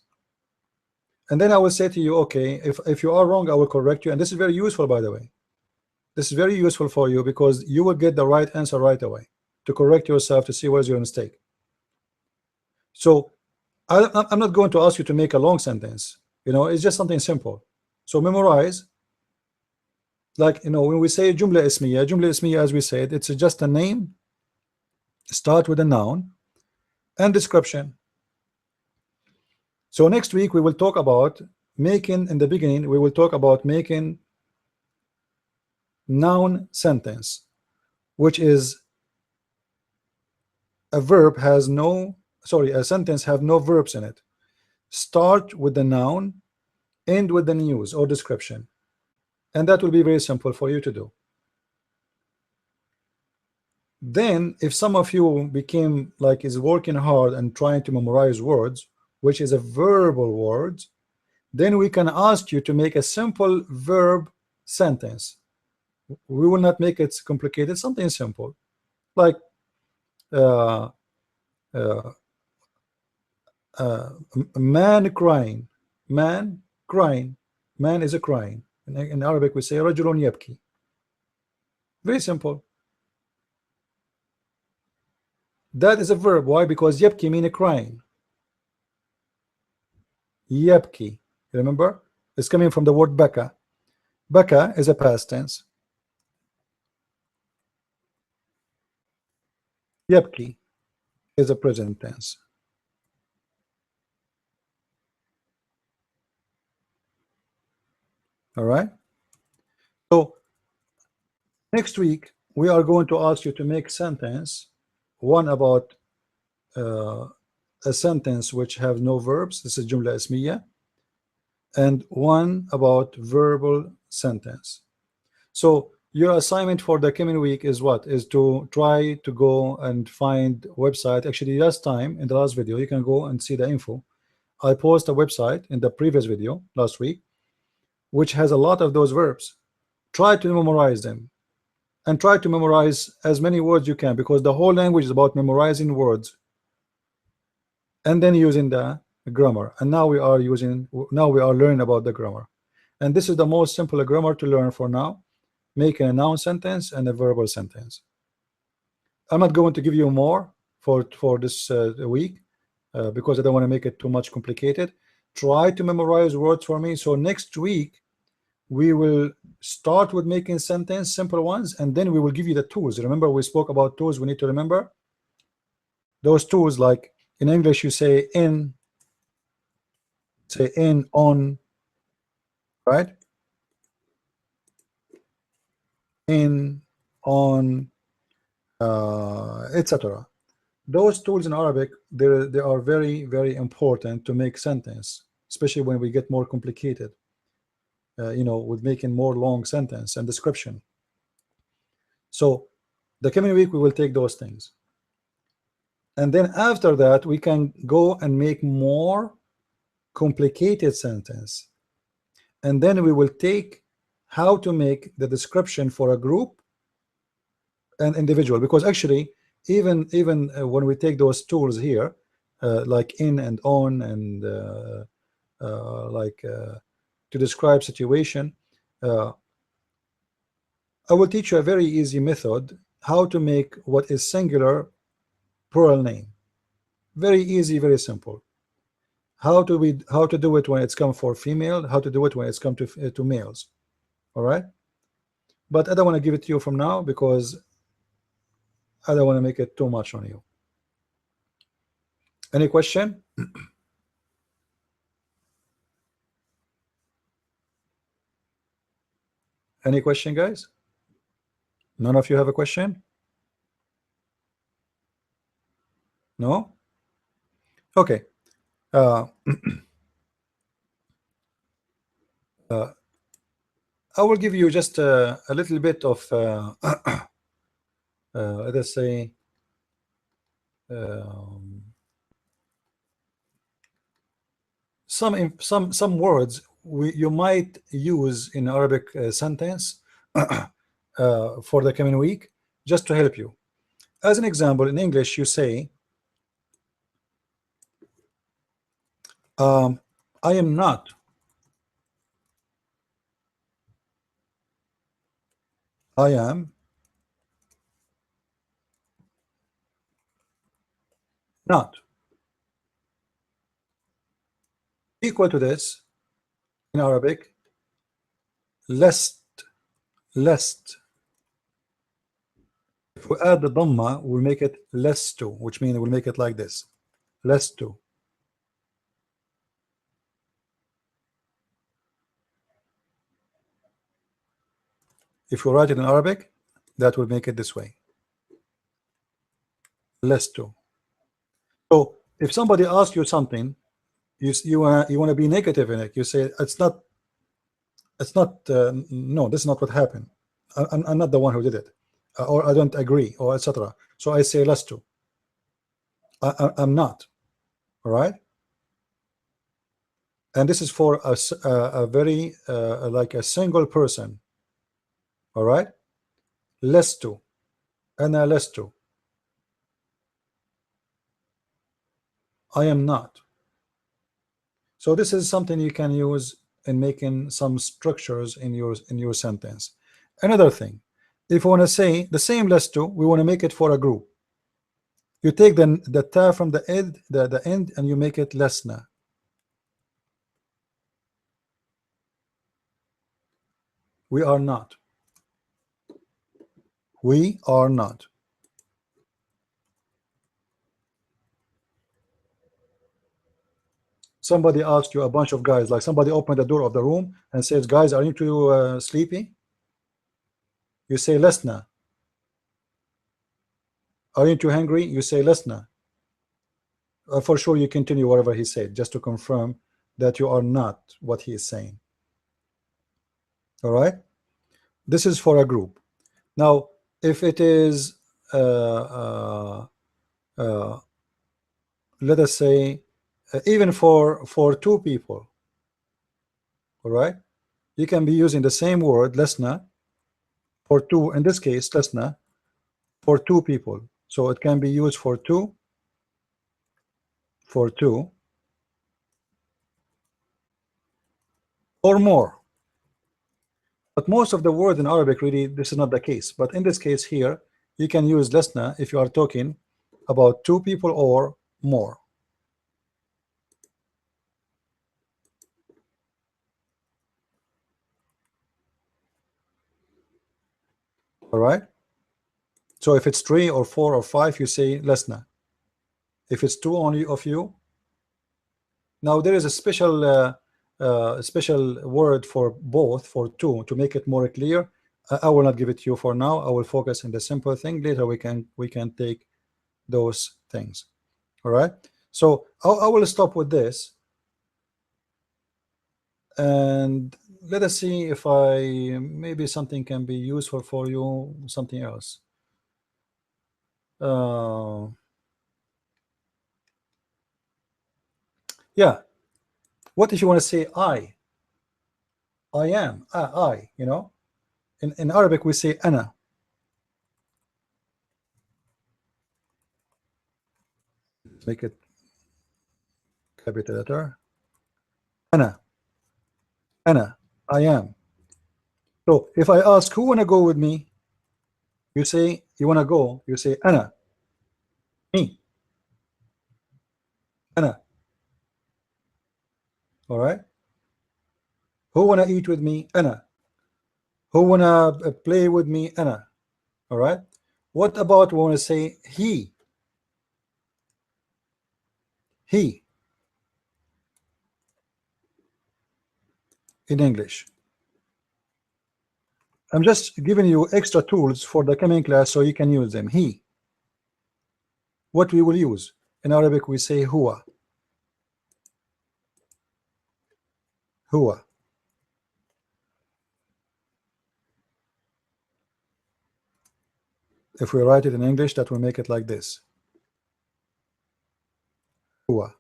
and then I will say to you, okay, if you are wrong, I will correct you. And this is very useful, by the way. This is very useful for you, because you will get the right answer right away to correct yourself, to see where's your mistake. So I'm not going to ask you to make a long sentence, it's just something simple. So memorize, like when we say Joomla Ismiya, as we said, it's just a name, start with a noun and description. So next week we will talk about making, in the beginning we will talk about making noun sentence, which is a sentence have no verbs in it. Start with the noun, end with the news or description, and that will be very simple for you to do. Then if some of you became like is working hard and trying to memorize words, which is a verbal words, then we can ask you to make a simple verb sentence. We will not make it complicated, something simple, like man crying. Man crying. Man is a crying. In Arabic we say رجل يبكي. Very simple. That is a verb. Why? Because يبكي mean a crying. Yabki. Remember? It's coming from the word baka. Baka is a past tense. Yabki is a present tense. All right. So next week we are going to ask you to make sentence, one about a sentence which have no verbs. This is Joomla Ismiya, and one about verbal sentence. So your assignment for the coming week is what? Is to try to go and find website. Actually, last time in the last video, you can go and see the info. I post a website in the previous video last week, which has a lot of those verbs. Try to memorize them, and try to memorize as many words you can, because the whole language is about memorizing words and then using the grammar. And now we are learning about the grammar, and this is the most simple grammar to learn for now, making a noun sentence and a verbal sentence. I'm not going to give you more for this week because I don't want to make it too much complicated. Try to memorize words for me. So next week we will start with making sentence, simple ones, and then we will give you the tools. Remember, we spoke about tools we need to remember. Those tools, like in English you say in, say in, on, right? In, on, etc. Those tools in Arabic, they are very, very important to make sentence, especially when we get more complicated, you know, with making more long sentence and description. So the coming week we will take those things, and then after that we can go and make more complicated sentence, and then we will take how to make the description for a group and individual, because actually even when we take those tools here, like in and on, and to describe situation, I will teach you a very easy method how to make what is singular plural name. Very easy, very simple. How to do it when it's come for female, how to do it when it's come to males. All right, but I don't want to give it to you from now because I don't want to make it too much on you. Any question? Any question, guys? None of you have a question? No? Okay. I will give you just a little bit of let us say some words you might use in Arabic sentence for the coming week, just to help you. As an example, in English you say I am not. I am not. Equal to this in Arabic, lest. Lest. If we add the dhamma, we'll make it less to, which means we'll make it like this, less to. If you write it in Arabic, that will make it this way, less to. So if somebody asks you something, you want to be negative in it. You say it's not. No, this is not what happened. I'm not the one who did it, or I don't agree, or etc. So I say less to. I'm not. All right. And this is for a very like a single person. All right. Less to. أنا لست. I am not. So this is something you can use in making some structures in your sentence. Another thing, if we want to say the same less to, we want to make it for a group. You take the ta from the end, and you make it lesna. We are not. We are not. Somebody asked you, a bunch of guys, like somebody opened the door of the room and says, guys, are you too sleepy? You say lesna. Are you too hungry? You say lesna. For sure you continue whatever he said, just to confirm that you are not what he is saying. All right, this is for a group. Now if it is let us say even for two people, all right, you can be using the same word lesna for two, in this case lesna for two people, so it can be used for two, or more. But most of the word in Arabic, really, this is not the case. But in this case here, you can use lesna if you are talking about two people or more. All right. So if it's three or four or five, you say lesna. If it's two only of you, now there is a special word for both, for two, to make it more clear. I will not give it to you for now. I will focus on the simple thing. Later we can take those things. All right. So I will stop with this, and let us see if maybe something can be useful for you, something else. Yeah, what if you want to say I am, I, you know, in Arabic we say ana. Make it capital letter. Ana, I am. So if I ask who wanna go with me, you say you wanna go, you say ana, me, ana. All right. Who wanna eat with me? Ana. Who wanna play with me? Ana. All right. What about we want to say he? He in English. I'm just giving you extra tools for the coming class so you can use them. He. What we will use in Arabic, we say huwa. Huwa. If we write it in English, that will make it like this. Huwa.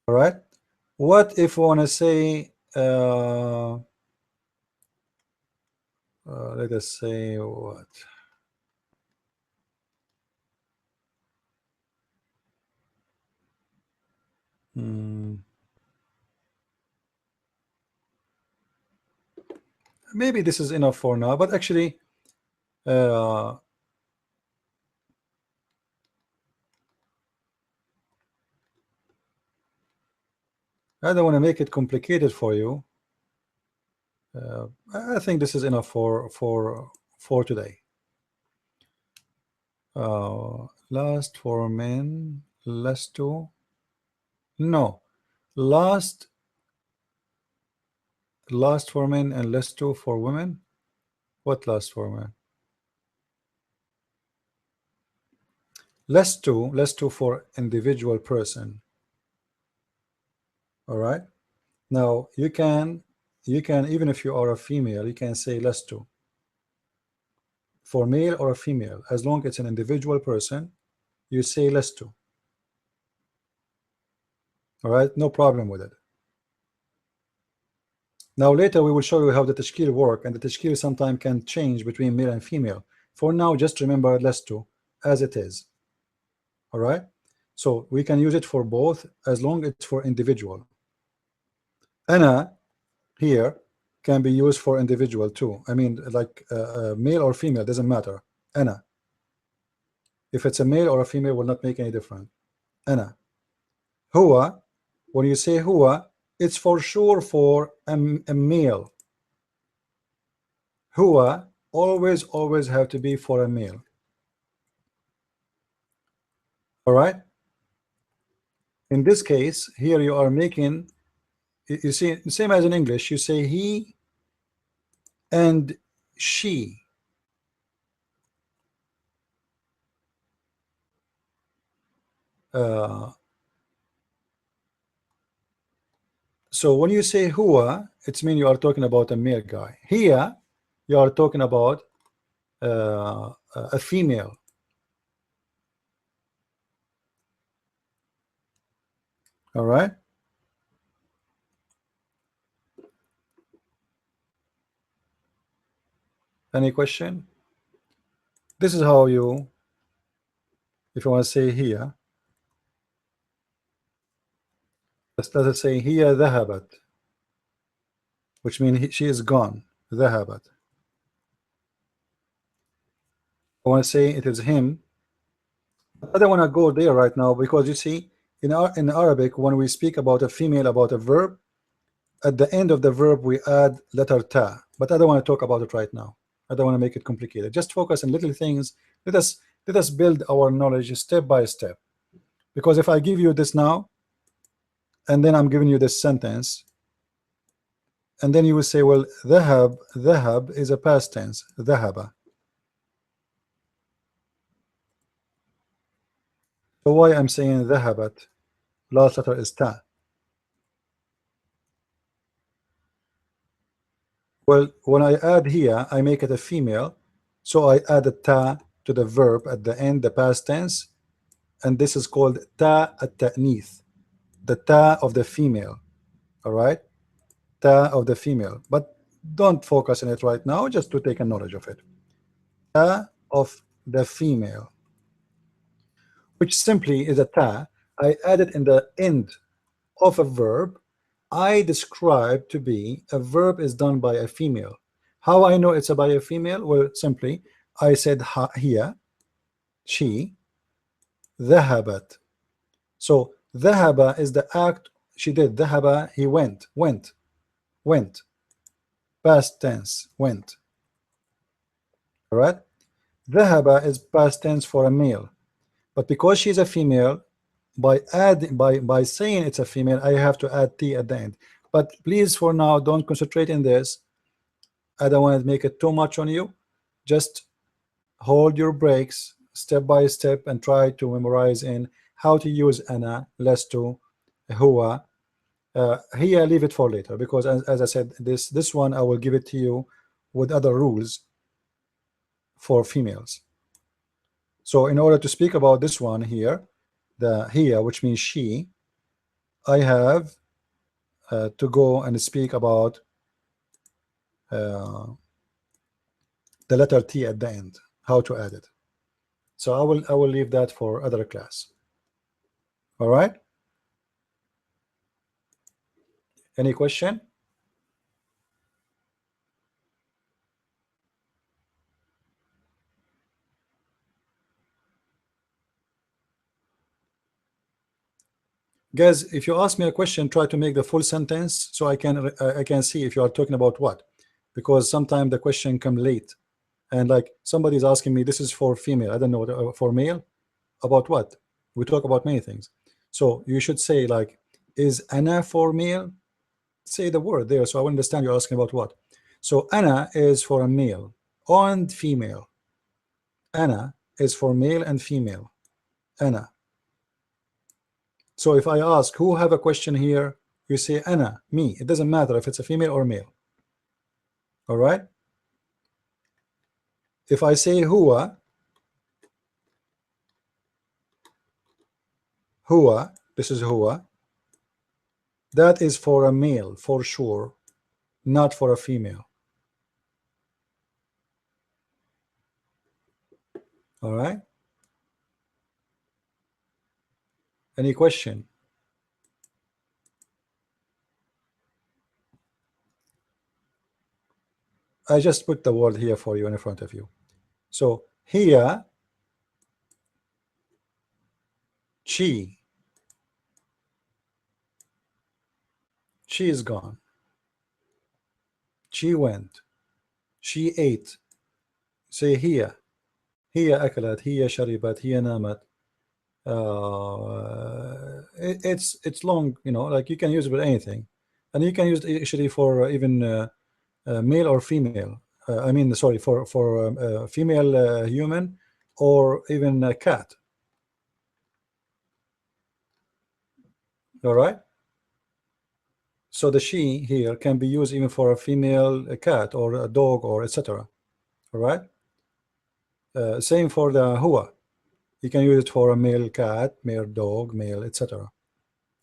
All right. What if we want to say let us say what? Maybe this is enough for now, but actually I don't want to make it complicated for you. I think this is enough for today. Last for men, last two. No, last for men and last two for women. What last for men? Less two for individual person. All right. Now you can even if you are a female, you can say less two for male or a female, as long as it's an individual person, you say less two. All right, no problem with it. Now later we will show you how the tashkil work, and the tashkil sometimes can change between male and female. For now, just remember less two as it is. All right, so we can use it for both as long as it's for individual. Ana here can be used for individual too. I mean, like male or female, doesn't matter. Ana, if it's a male or a female, will not make any difference. Ana. Huwa, when you say huwa, it's for sure for a male. Huwa always have to be for a male. All right. In this case, here you are making, you see, same as in English, you say he and she. Uh, so when you say huwa, it's mean you are talking about a male guy. Here, you are talking about a female. All right. Any question? This is how you, if you want to say here, let's say here ذهبت, which means she is gone. ذهبت. I want to say it is him. I don't want to go there right now because you see, in Arabic, when we speak about a female, about a verb, at the end of the verb we add letter ta. But I don't want to talk about it right now. I don't want to make it complicated. Just focus on little things. Let us build our knowledge step by step. Because if I give you this now, and then I'm giving you this sentence, and then you will say, well, ذهب is a past tense. ذهب. So why I'm saying ذهبت? Last letter is ta. Well, when I add here, I make it a female, so I add a ta to the verb at the end, the past tense, and this is called ta at-ta'nith, the ta of the female. All right, ta of the female. But don't focus on it right now, just to take a knowledge of it. Ta of the female, which simply is a ta. I add it in the end of a verb I describe to be a verb is done by a female. How I know it's by a female? Well, simply I said here, she, ذهبت. So ذهب is the act she did. ذهب, he went. Past tense, went. All right. ذهب is past tense for a male, but because she's a female, by saying it's a female, I have to add t at the end. But please, for now, don't concentrate in this. I don't want to make it too much on you. Just hold your breaks step by step and try to memorize in how to use ana, lestu, huwa. Here, leave it for later, because as I said, this one I will give it to you with other rules for females. So in order to speak about this one here, the here, which means she, I have to go and speak about the letter T at the end, how to add it. So I will leave that for other class. All right. Any question? Guys, if you ask me a question, try to make the full sentence so I can see if you are talking about what, because sometimes the question come late, and like somebody's asking me, this is for female, I don't know, for male, about what? We talk about many things. So you should say like, is ana for male? Say the word there so I will understand you're asking about what. So ana is for a male and female. Ana is for male and female. Ana. So if I ask who have a question here, you say ana, me. It doesn't matter if it's a female or male. All right. If I say huwa, this is huwa, that is for a male for sure, not for a female. All right. Any question? I just put the word here for you in front of you. So here, she, She is gone. She went. She ate. Say هي أكلت, هي شربت, هي نامت. It's long, you know, like you can use it with anything, and you can use it actually for even male or female. I mean, sorry, for female human, or even a cat. All right. So the she here can be used even for a female cat or a dog or etc. All right. Same for the huwa. You can use it for a male cat, male dog, male etc.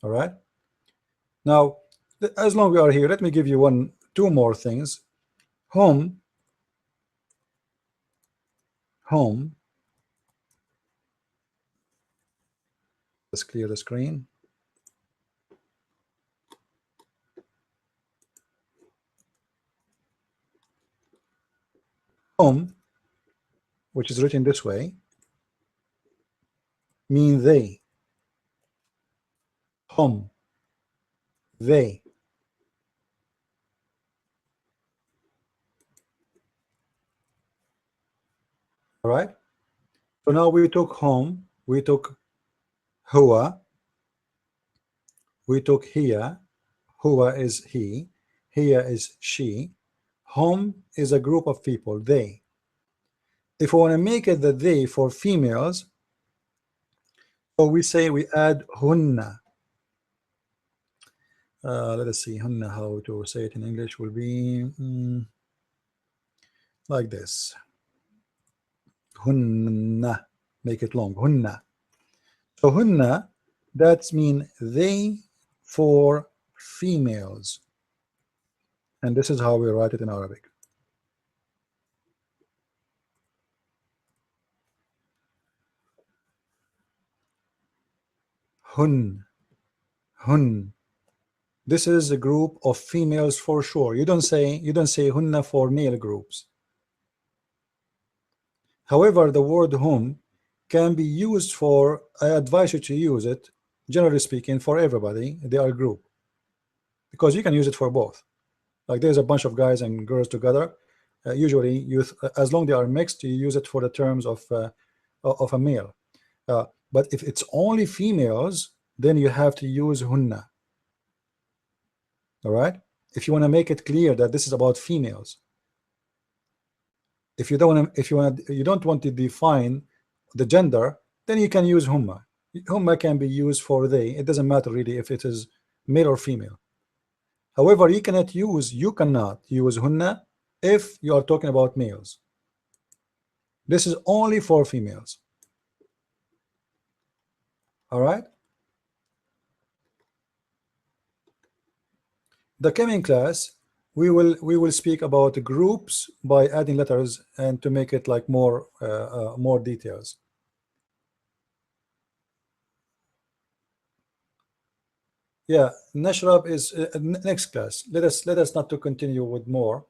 All right. Now, as long as we are here, let me give you two more things. Home. Home. Let's clear the screen. Home, which is written this way, mean they. Home, they. All right. So now we took home, we took huwa, we took hiya. Huwa is he, hiya is she. Home is a group of people, they. If we want to make it the they for females, so we say we add hunna. Let us see, hunna, how to say it in English will be like this. Hunna, make it long, hunna. So hunna, that's mean they for females. And this is how we write it in Arabic. Hun, hun. This is a group of females for sure. You don't say hunna for male groups. However, the word hum can be used for, I advise you to use it, generally speaking, for everybody. They are a group, because you can use it for both. Like there's a bunch of guys and girls together. Usually, as long they are mixed, you use it for the terms of a male. But if it's only females, then you have to use hunna. All right. If you want to make it clear that this is about females. If you don't want to define the gender, then you can use humma. Humma can be used for they. It doesn't matter really if it is male or female. However, you cannot use hunna if you are talking about males. This is only for females. All right. The coming class, we will speak about groups by adding letters and to make it like more details. Yeah, Nashrab is next class. Let us not to continue with more.